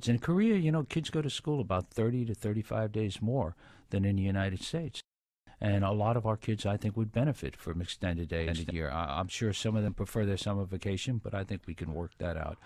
In Korea, kids go to school about 30 to 35 days more than in the United States. And a lot of our kids, I think, would benefit from extended days a year. I'm sure some of them prefer their summer vacation, but I think we can work that out.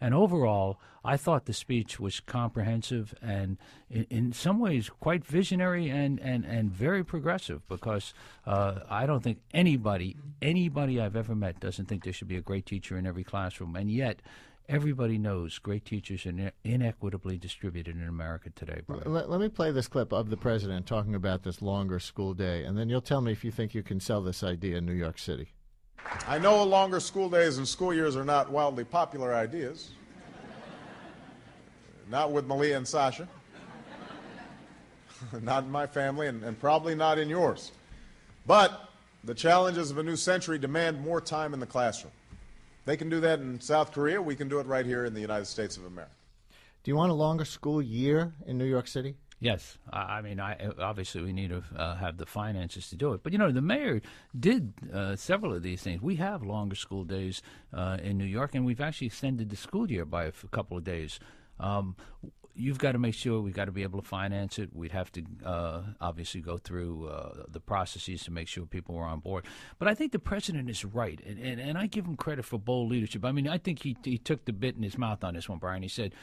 And overall, I thought the speech was comprehensive and in some ways quite visionary and very progressive, because I don't think anybody I've ever met doesn't think there should be a great teacher in every classroom. And yet, everybody knows great teachers are inequitably distributed in America today, Brian. Let me play this clip of the president talking about this longer school day, and then you'll tell me if you think you can sell this idea in New York City. I know longer school days and school years are not wildly popular ideas. Not with Malia and Sasha. Not in my family, and probably not in yours. But the challenges of a new century demand more time in the classroom. They can do that in South Korea. We can do it right here in the United States of America. Do you want a longer school year in New York City? Yes. Obviously we need to have the finances to do it. But, the mayor did several of these things. We have longer school days in New York, and we've actually extended the school year by a couple of days. You've got to make sure we've got to be able to finance it. We'd have to obviously go through the processes to make sure people are on board. But I think the president is right, and I give him credit for bold leadership. I mean, I think he took the bit in his mouth on this one, Brian. He said,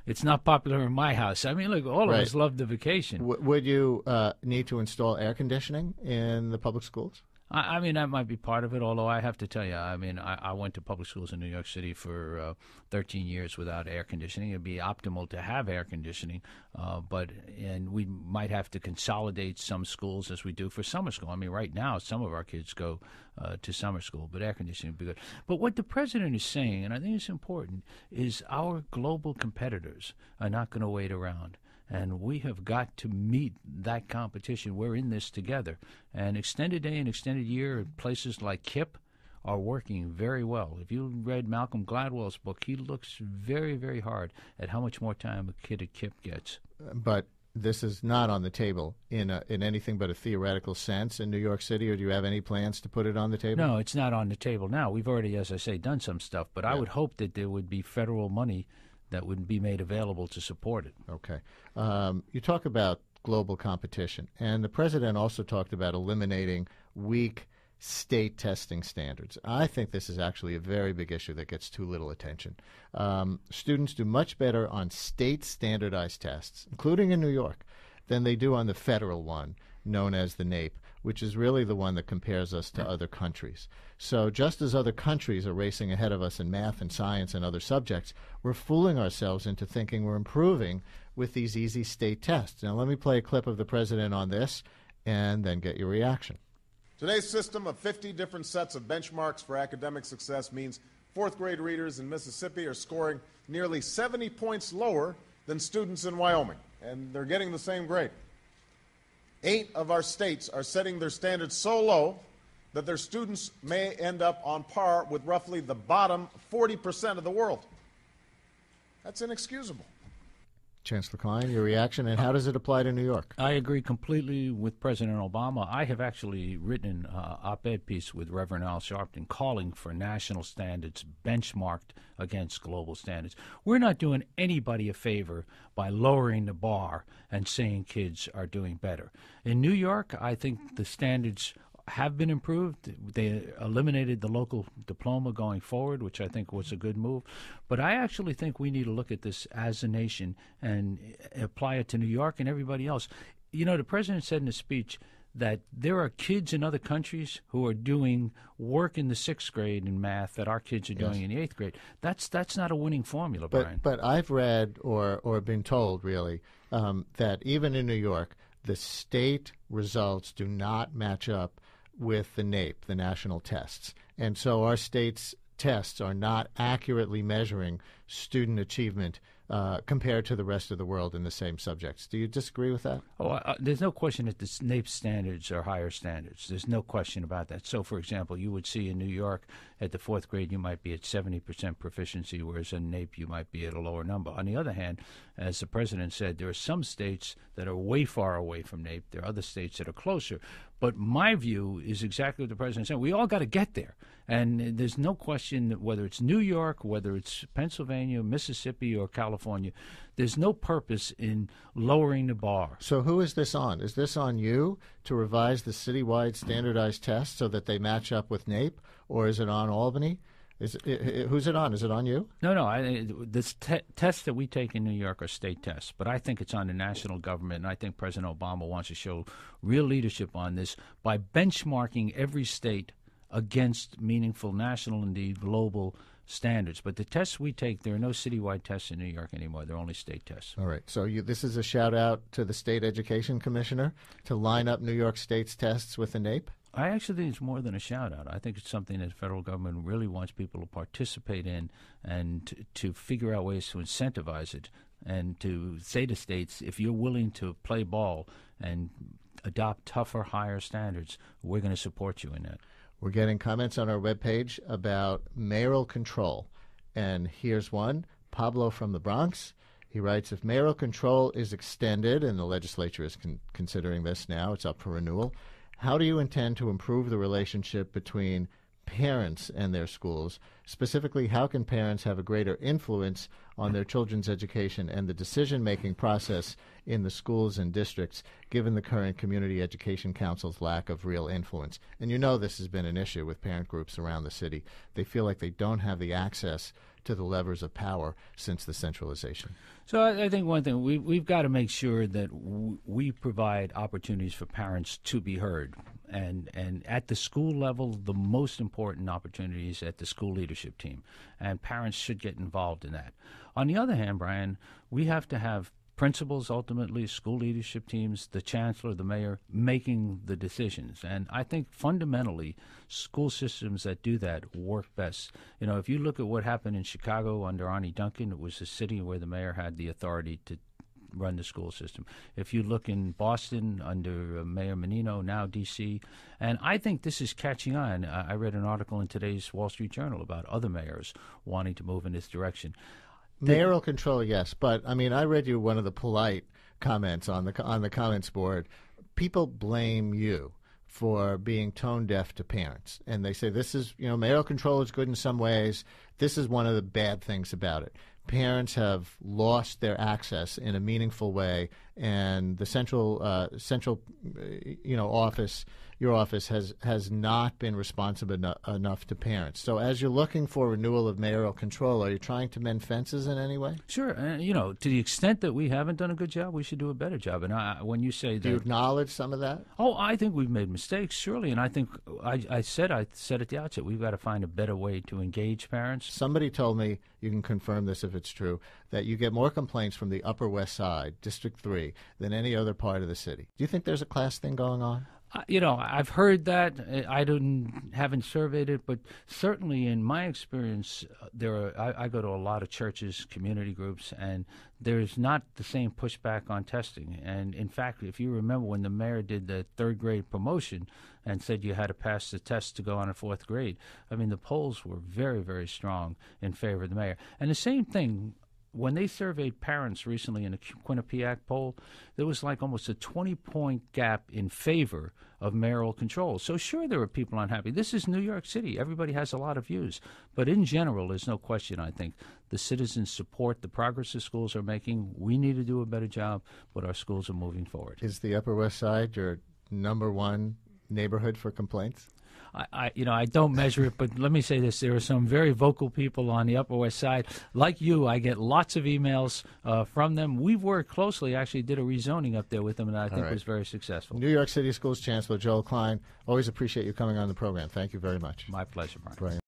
it's not popular in my house. I mean, look, all of us love the vacation. Would you need to install air conditioning in the public schools? I mean, that might be part of it, although I have to tell you, I mean, I went to public schools in New York City for 13 years without air conditioning. It would be optimal to have air conditioning, and we might have to consolidate some schools as we do for summer school. I mean, right now, some of our kids go to summer school, but air conditioning would be good. But what the president is saying, and I think it's important, is our global competitors are not going to wait around. And we have got to meet that competition. We're in this together. And extended day and extended year at places like KIPP are working very well. If you read Malcolm Gladwell's book, he looks very, very hard at how much more time a kid at KIPP gets. But this is not on the table in anything but a theoretical sense in New York City, or do you have any plans to put it on the table? No, it's not on the table now. We've already, as I say, done some stuff, but I would hope that there would be federal money that would be made available to support it. Okay. You talk about global competition, and the president also talked about eliminating weak state testing standards. I think this is actually a very big issue that gets too little attention. Students do much better on state standardized tests, including in New York, than they do on the federal one, known as the NAEP, which is really the one that compares us to other countries. So just as other countries are racing ahead of us in math and science and other subjects, we're fooling ourselves into thinking we're improving with these easy state tests. Now let me play a clip of the president on this and then get your reaction. Today's system of 50 different sets of benchmarks for academic success means fourth grade readers in Mississippi are scoring nearly 70 points lower than students in Wyoming, and they're getting the same grade. 8 of our states are setting their standards so low that their students may end up on par with roughly the bottom 40% of the world. That's inexcusable. Chancellor Klein, your reaction, and how does it apply to New York? I agree completely with President Obama. I have actually written an op-ed piece with Reverend Al Sharpton calling for national standards benchmarked against global standards. We're not doing anybody a favor by lowering the bar and saying kids are doing better. In New York, I think the standards have been improved. They eliminated the local diploma going forward, which I think was a good move. But I actually think we need to look at this as a nation and apply it to New York and everybody else. You know, the president said in his speech that there are kids in other countries who are doing work in the 6th grade in math that our kids are doing in the 8th grade. That's not a winning formula, Brian. But I've read or been told, really, that even in New York, the state results do not match up with the NAEP, the national tests. And so our state's tests are not accurately measuring student achievement compared to the rest of the world in the same subjects. Do you disagree with that? There's no question that the NAEP standards are higher standards. There's no question about that. So, for example, you would see in New York at the 4th grade you might be at 70% proficiency, whereas in NAEP you might be at a lower number. On the other hand, as the president said, there are some states that are way far away from NAEP. There are other states that are closer. But my view is exactly what the president said. We all got to get there. And there's no question that whether it's New York, whether it's Pennsylvania, Mississippi, or California, there's no purpose in lowering the bar. So who is this on? Is this on you to revise the citywide standardized tests so that they match up with NAEP, or is it on Albany? Who's it on? Is it on you? No. The tests that we take in New York are state tests, but I think it's on the national government, and I think President Obama wants to show real leadership on this by benchmarking every state against meaningful national, indeed global standards. But the tests we take, there are no citywide tests in New York anymore. They're only state tests. All right. So this is a shout-out to the State Education Commissioner to line up New York State's tests with the NAEP? I actually think it's more than a shout-out. I think it's something that the federal government really wants people to participate in and to figure out ways to incentivize it and to say to states, if you're willing to play ball and adopt tougher, higher standards, we're going to support you in that. We're getting comments on our webpage about mayoral control. And here's one, Pablo from the Bronx. He writes, if mayoral control is extended, and the legislature is considering this now, it's up for renewal, how do you intend to improve the relationship between parents and their schools? Specifically, how can parents have a greater influence on their children's education and the decision-making process in the schools and districts, given the current Community Education Council's lack of real influence? And you know this has been an issue with parent groups around the city. They feel like they don't have the access to the levers of power since the centralization. So I think one thing, we've got to make sure that we provide opportunities for parents to be heard. And at the school level, the most important opportunity is at the school leadership team. And parents should get involved in that. On the other hand, Brian, we have to have principals, ultimately, school leadership teams, the chancellor, the mayor, making the decisions. And I think fundamentally, school systems that do that work best. You know, if you look at what happened in Chicago under Arne Duncan, it was a city where the mayor had the authority to run the school system. If you look in Boston under Mayor Menino, now D.C., and I think this is catching on. I read an article in today's Wall Street Journal about other mayors wanting to move in this direction. Mayoral control, yes, but I mean, I read you one of the polite comments on the comments board. People blame you for being tone deaf to parents, and they say this is, mayoral control is good in some ways. This is one of the bad things about it. Parents have lost their access in a meaningful way, and the central office, your office, has not been responsive enough to parents. So as you're looking for renewal of mayoral control, are you trying to mend fences in any way? Sure. To the extent that we haven't done a good job, we should do a better job. And when you say that... Do you acknowledge some of that? Oh, I think we've made mistakes, surely. And I think I said at the outset, we've got to find a better way to engage parents. Somebody told me, you can confirm this if it's true, that you get more complaints from the Upper West Side, District 3, than any other part of the city. Do you think there's a class thing going on? I've heard that. I haven't surveyed it, but certainly in my experience, I go to a lot of churches, community groups, and there's not the same pushback on testing. And in fact, if you remember when the mayor did the third grade promotion and said you had to pass the test to go on in fourth grade, I mean, the polls were very, very strong in favor of the mayor. And the same thing, when they surveyed parents recently in a Quinnipiac poll, there was like almost a 20-point gap in favor of mayoral control. So sure, there were people unhappy. This is New York City. Everybody has a lot of views. But in general, there's no question, I think, the citizens support the progress the schools are making. We need to do a better job, but our schools are moving forward. Is the Upper West Side your number one neighborhood for complaints? I don't measure it, but let me say this. There are some very vocal people on the Upper West Side. Like you, I get lots of emails from them. We've worked closely, actually did a rezoning up there with them, and I think was very successful. New York City Schools Chancellor Joel Klein, always appreciate you coming on the program. Thank you very much. My pleasure, Brian.